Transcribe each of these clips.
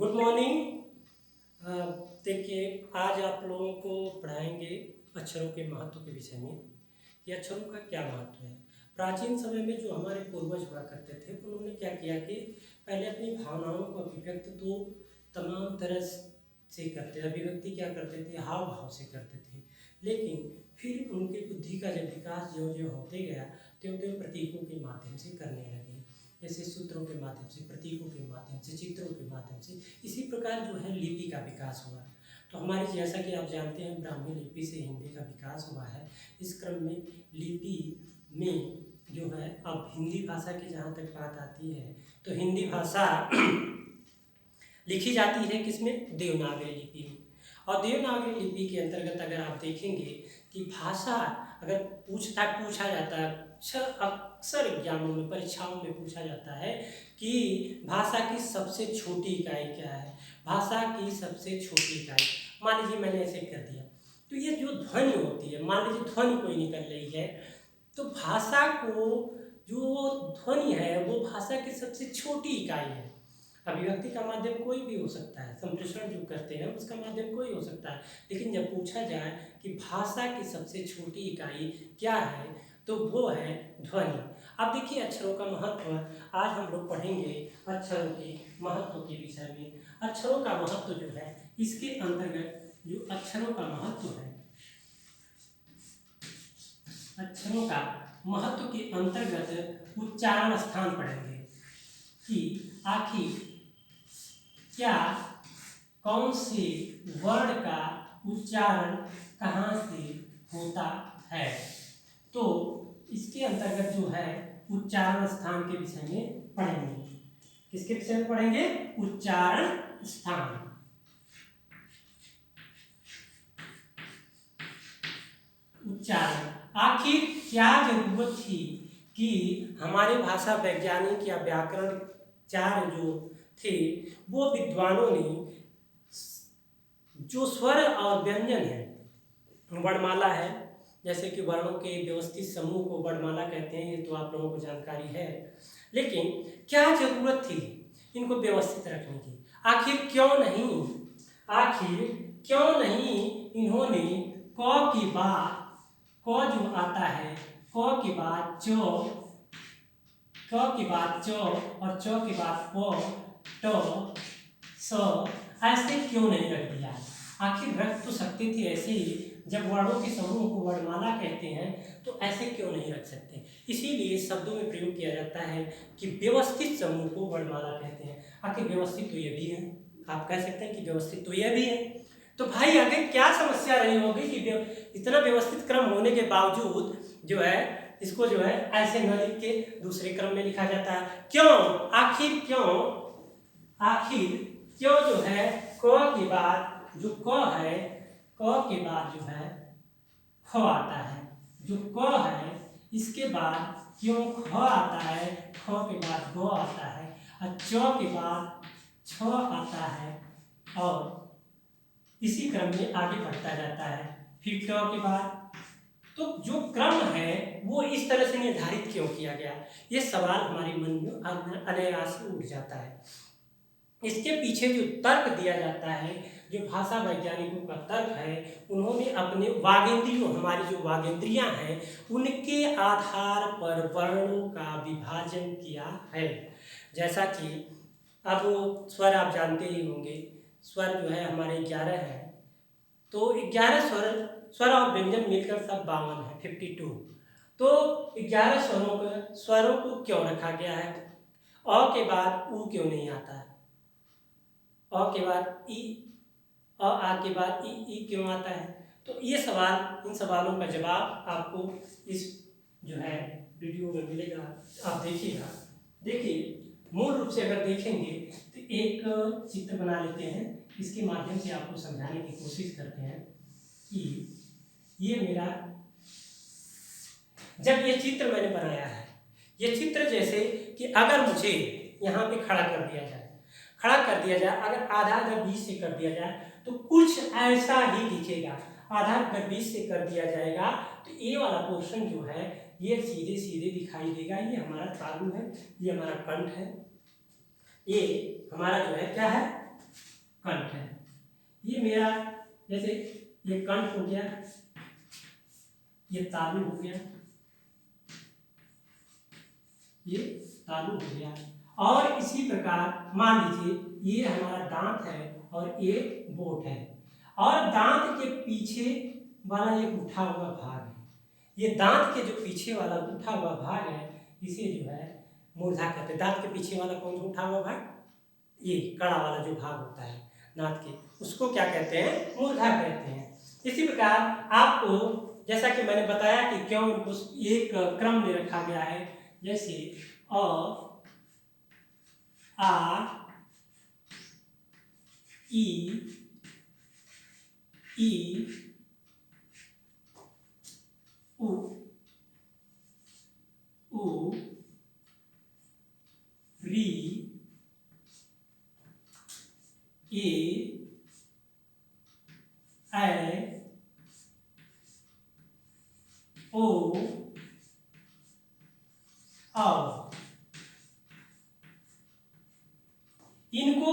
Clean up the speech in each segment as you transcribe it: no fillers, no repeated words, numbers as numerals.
Good morning. देखिए, आज आप लोगों को पढ़ाएंगे अक्षरों के महत्व के विषय में। ये अक्षरों का क्या महत्व है। प्राचीन समय में जो हमारे पूर्वज हुआ करते थे, उन्होंने क्या किया कि पहले अपनी भावनाओं को अभिव्यक्त तो तमाम तरह से करते, अभिव्यक्ति क्या करते थे, हाव भाव से करते थे। लेकिन फिर उनकी बुद्धि का जब विकास ज्यों ज्यों होते गया, त्यों त्यों प्रतीकों के माध्यम से करने लगे। जैसे सूत्रों के माध्यम से, प्रतीकों के माध्यम से, चित्रों के माध्यम से। इसी प्रकार जो है लिपि का विकास हुआ। तो हमारी, जैसा कि आप जानते हैं, ब्राह्मी लिपि से हिंदी का विकास हुआ है। इस क्रम में लिपि में जो है, अब हिंदी भाषा की जहाँ तक बात आती है, तो हिंदी भाषा लिखी जाती है किसमें? देवनागरी लिपि में। और देवनागरी लिपि के अंतर्गत अगर आप देखेंगे कि भाषा अगर पूछा जाता है, अक्सर एग्जामों में, परीक्षाओं में पूछा जाता है कि भाषा की सबसे छोटी इकाई क्या है। भाषा की सबसे छोटी इकाई, मान लीजिए मैंने ऐसे कर दिया, तो ये जो ध्वनि होती है, मान लीजिए ध्वनि कोई निकल रही है, तो भाषा को जो ध्वनि है वो भाषा की सबसे छोटी इकाई है। अभिव्यक्ति का माध्यम कोई भी हो सकता है, संप्रेषण जो करते हैं उसका माध्यम कोई हो सकता है, लेकिन जब पूछा जाए कि भाषा की सबसे छोटी इकाई क्या है, तो वो है ध्वनि। अब देखिए अक्षरों का महत्व, आज हम लोग पढ़ेंगे अक्षरों के महत्व के विषय में। अक्षरों का महत्व जो है, इसके अंतर्गत जो अक्षरों का महत्व है, अक्षरों का महत्व के अंतर्गत उच्चारण स्थान पढ़ेंगे कि आखिर क्या कौन से वर्ण का उच्चारण कहाँ से होता है। तो इसके अंतर्गत जो है उच्चारण स्थान के विषय में पढ़ेंगे। किसके विषय में पढ़ेंगे? उच्चारण स्थान। उच्चारण, आखिर क्या जरूरत थी कि हमारे भाषा वैज्ञानिक या व्याकरणचार्य जो थे, वो विद्वानों ने जो स्वर और व्यंजन है, वर्णमाला है, जैसे कि वर्णों के व्यवस्थित समूह को वर्णमाला कहते हैं, ये तो आप लोगों को जानकारी है, लेकिन क्या जरूरत थी इनको व्यवस्थित रखने की? आखिर क्यों नहीं इन्होंने क की बाद, क जो आता है, क के बाद च, क के बाद च और च के बाद प, ट, स, ऐसे क्यों नहीं रख दिया? आखिर रख तो सकते थे ऐसे ही, जब वर्णों के समूह को वर्णमाला कहते हैं तो ऐसे क्यों नहीं रख सकते? इसीलिए शब्दों में प्रयोग किया जाता है कि व्यवस्थित समूह को वर्णमाला कहते हैं। आखिर व्यवस्थित तो ये भी है, आप कह सकते हैं कि व्यवस्थित तो यह भी है। तो भाई आगे क्या समस्या रही होगी कि इतना व्यवस्थित क्रम होने के बावजूद जो है इसको जो है ऐसे न लिख के दूसरे क्रम में लिखा जाता है। क्यों? आखिर क्यों जो है क के बाद जो क है, क के बाद जो है ख आता है, जो क है इसके बाद क्यों ख आता है, ख के बाद ग आता है, और च के बाद छ आता है, और इसी क्रम में आगे बढ़ता जाता है। फिर ट के बाद, तो जो क्रम है वो इस तरह से निर्धारित क्यों किया गया? ये सवाल हमारे मन में अनायास उठ जाता है। इसके पीछे जो तर्क दिया जाता है, जो भाषा वैज्ञानिकों का तर्क है, उन्होंने अपने वागेंद्रियों, हमारी जो वागेंद्रियां हैं, उनके आधार पर वर्णों का विभाजन किया है। जैसा कि अब स्वर आप जानते ही होंगे, स्वर जो है हमारे 11 है, तो 11 स्वर और व्यंजन मिलकर सब 52 है, 52। तो 11 स्वरों को क्यों रखा गया है? अ के बाद उ क्यों नहीं आता है? अ के बाद ई, आ के बाद ई क्यों आता है? तो ये सवाल, इन सवालों का जवाब आपको इस जो है वीडियो में मिलेगा, आप देखिएगा। देखिए, मूल रूप से अगर देखेंगे तो एक चित्र बना लेते हैं, इसके माध्यम से आपको समझाने की कोशिश करते हैं कि ये मेरा, जब ये चित्र मैंने बनाया है, ये चित्र जैसे कि अगर मुझे यहाँ पे खड़ा कर दिया जाए, अगर आधा अगर 20 से कर दिया जाए तो कुछ ऐसा ही दिखेगा। आधा अगर 20 से कर दिया जाएगा तो ये वाला पोर्शन जो है ये सीधे सीधे दिखाई देगा। ये हमारा तालु है, ये हमारा कंठ है, ये हमारा जो है क्या है, कंठ है। ये मेरा जैसे ये कंठ हो गया, ये तालु हो गया, ये तालु हो गया। और इसी प्रकार मान लीजिए ये हमारा दांत है और ये बोट है, और दांत के पीछे वाला एक उठा हुआ भाग है। ये दांत के जो पीछे वाला उठा हुआ भाग है इसे जो है मूर्धा कहते हैं। दांत के पीछे वाला कौन सा उठा हुआ भाग? ये कड़ा वाला जो भाग होता है दांत के, उसको क्या कहते हैं? मूर्धा कहते हैं। इसी प्रकार आपको जैसा कि मैंने बताया कि क्यों उस एक क्रम में रखा गया है, जैसे अ, आ, ई, उ, री, ए, ऐ, ओ, औ। इनको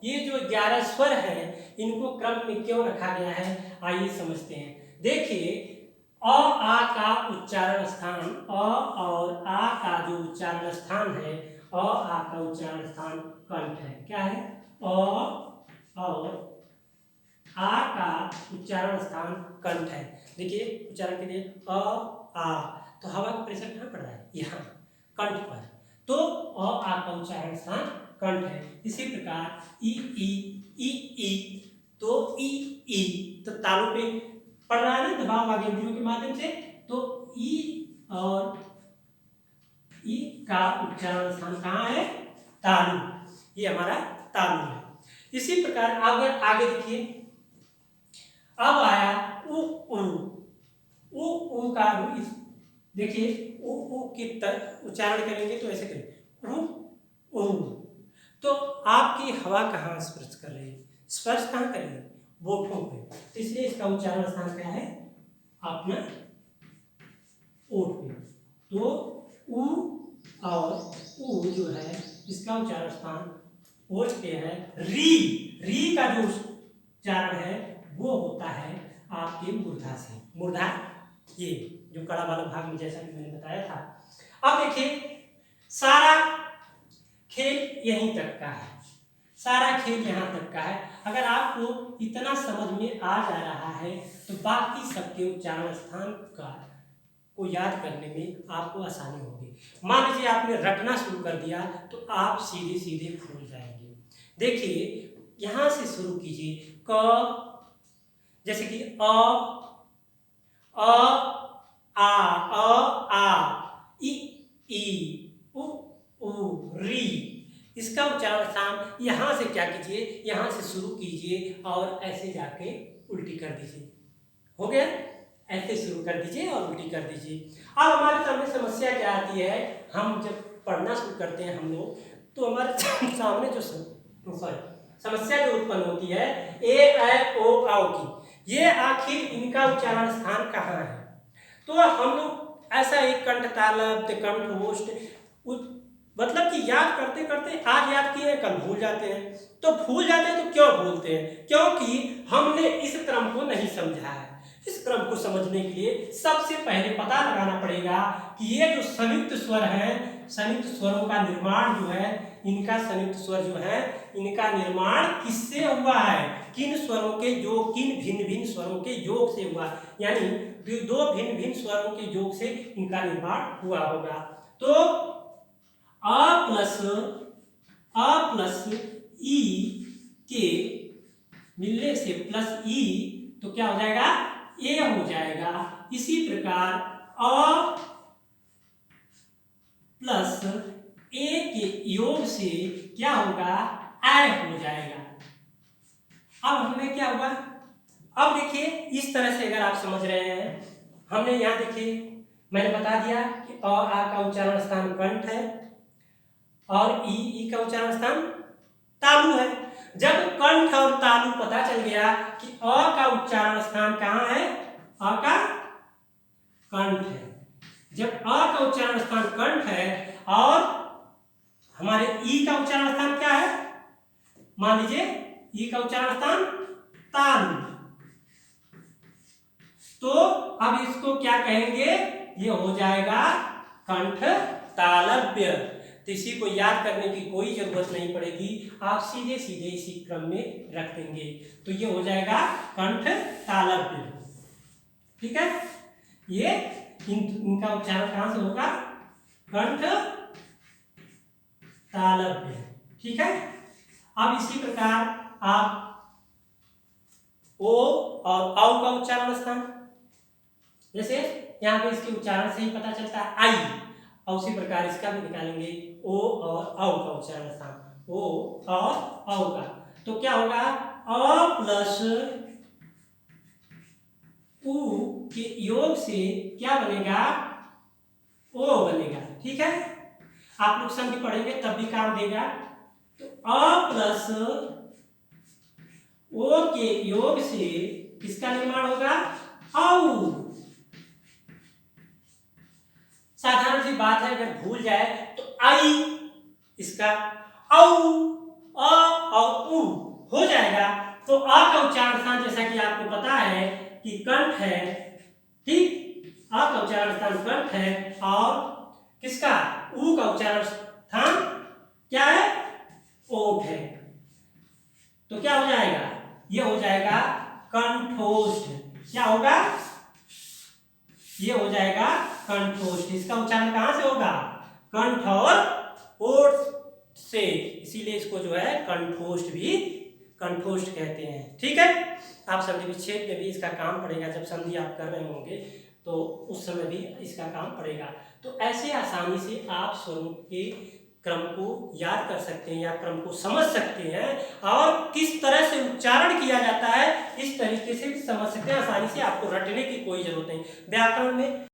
ये जो 11 स्वर हैं इनको क्रम में क्यों रखा गया है, आइए समझते हैं। देखिए अ आ का उच्चारण स्थान, अ और आ का जो उच्चारण स्थान है, अ आ का उच्चारण स्थान कंठ है। क्या है? अ और आ का उच्चारण स्थान कंठ है। देखिए उच्चारण के लिए अ आ, तो हवा का प्रेशर कहाँ पड़ रहा है? यहाँ कंठ पर, तो अ आ का उच्चारण स्थान कंठ है। इसी प्रकार ई ई, तो ई तो तालु पे पड़ रहा है ना दबाव आगेंद्रियों के माध्यम से, तो ई और ई का उच्चारण स्थान कहाँ है? तालु। ये हमारा तालु है। इसी प्रकार अगर आगे देखिए, अब आया उ उ का देखिए उ की उच्चारण करेंगे तो ऐसे करेंगे उ उ, तो आपकी हवा कहाँ स्पर्श कर रही है? स्पर्श कहाँ कर रही है? होठों पे, तो इसलिए इसका उच्चारण स्थान क्या है? अपना ओठ पे। तो उ और उ जो है इसका उच्चारण स्थान ओठ पे है। री का जो उच्चारण है वो होता है आपके मूर्धा से। मूर्धा ये जो कड़ा वाला भाग में जैसा कि मैंने बताया था। अब देखिए सारा खेल यहीं तक का है, सारा खेल यहाँ तक का है। अगर आपको इतना समझ में आ जा रहा है तो बाकी सबके उच्चारण स्थान का को याद करने में आपको आसानी होगी। मान लीजिए आपने रटना शुरू कर दिया तो आप सीधे सीधे भूल जाएंगे। देखिए यहाँ से शुरू कीजिए, क जैसे कि अ आ ई उ री, इसका उच्चारण स्थान यहाँ से क्या कीजिए, यहाँ से शुरू कीजिए और ऐसे जाके उल्टी कर दीजिए। हो गया? ऐसे शुरू कर दीजिए और उल्टी कर दीजिए। अब हमारे सामने समस्या क्या आती है? हम जब पढ़ना शुरू करते हैं हम लोग, तो हमारे सामने जो समस्या जो उत्पन्न होती है ए ऐ ओ औ की, ये आखिर इनका उच्चारण स्थान कहाँ है? तो हम लोग ऐसा एक कंठ तालव्य, कंठोष्ठ, मतलब कि याद करते करते आज याद किए कल भूल जाते हैं। तो भूल जाते हैं तो क्यों भूलते हैं? क्योंकि हमने इस क्रम को नहीं समझा है। इस क्रम को समझने के लिए सबसे पहले पता लगाना पड़ेगा कि ये जो संयुक्त स्वर हैं, संयुक्त स्वरों का निर्माण जो है, इनका संयुक्त स्वर जो है इनका निर्माण किससे हुआ है? किन स्वरों के योग, किन भिन्न भिन्न स्वरों के योग से हुआ, यानी दो भिन्न भिन्न स्वरों के योग से इनका निर्माण हुआ होगा। तो अ प्लस ई के मिलने से प्लस ई तो क्या हो जाएगा? ए हो जाएगा। इसी प्रकार अ प्लस ए के योग से क्या होगा? ऐ हो जाएगा। अब हमें क्या हुआ? अब देखिए इस तरह से अगर आप समझ रहे हैं, हमने यहाँ देखिए मैंने बता दिया कि अ आ का उच्चारण स्थान कंठ है और ई का उच्चारण स्थान तालु है। जब कंठ और तालु पता चल गया कि अ का उच्चारण स्थान कहाँ है? अ का कंठ है। जब अ का उच्चारण स्थान कंठ है और हमारे ई का उच्चारण स्थान क्या है? मान लीजिए ई का उच्चारण स्थान तालु। तो अब इसको क्या कहेंगे, ये हो जाएगा कंठ तालव्य। तो इसी को याद करने की कोई जरूरत नहीं पड़ेगी, आप सीधे सीधे इसी क्रम में रख देंगे। तो ये हो जाएगा कंठ तालव्य। ठीक है, ये इनका उच्चारण कहां से होगा, कंठ तालव्य। ठीक है, अब इसी प्रकार आप ओ और औ का उच्चारण स्थान, जैसे यहाँ पे इसके उच्चारण से ही पता चलता है आई, और उसी प्रकार इसका भी निकालेंगे ओ और औ का उच्चारण स्थान, ओ और औ का। तो क्या होगा, अ प्लस उ के योग से क्या बनेगा, ओ बनेगा। ठीक है, आप लोग संधि पढ़ेंगे तब भी काम देगा। तो अ प्लस ओ के योग से किसका निर्माण होगा, औ। साधारण सी बात है, अगर भूल जाए तो आई इसका औ, अ और उ हो जाएगा। तो अ का उच्चारण स्थान जैसा कि आपको पता है कि कंठ है, ठीक, अ का उच्चारण स्थान कंठ है, और किसका, उ का उच्चारण स्थान क्या है, ओठ है। तो क्या हो जाएगा, ये हो जाएगा कंठोष्ठ। क्या होगा, ये हो जाएगा कंठोष्ठ। इसका उच्चारण कहां से होगा, कंठ और ओठ से, इसीलिए इसको जो है कंठोष्ठ भी कंठोष्ठ कहते हैं। ठीक है, आप संधि विच्छेद में भी इसका काम पड़ेगा, जब संधि आप कर रहे होंगे तो उस समय भी इसका काम पड़ेगा। तो ऐसे आसानी से आप स्वरों के क्रम को याद कर सकते हैं या क्रम को समझ सकते हैं, और किस तरह से उच्चारण किया जाता है इस तरीके से भी समझ सकते हैं आसानी से। आपको रटने की कोई जरूरत नहीं। व्याकरण में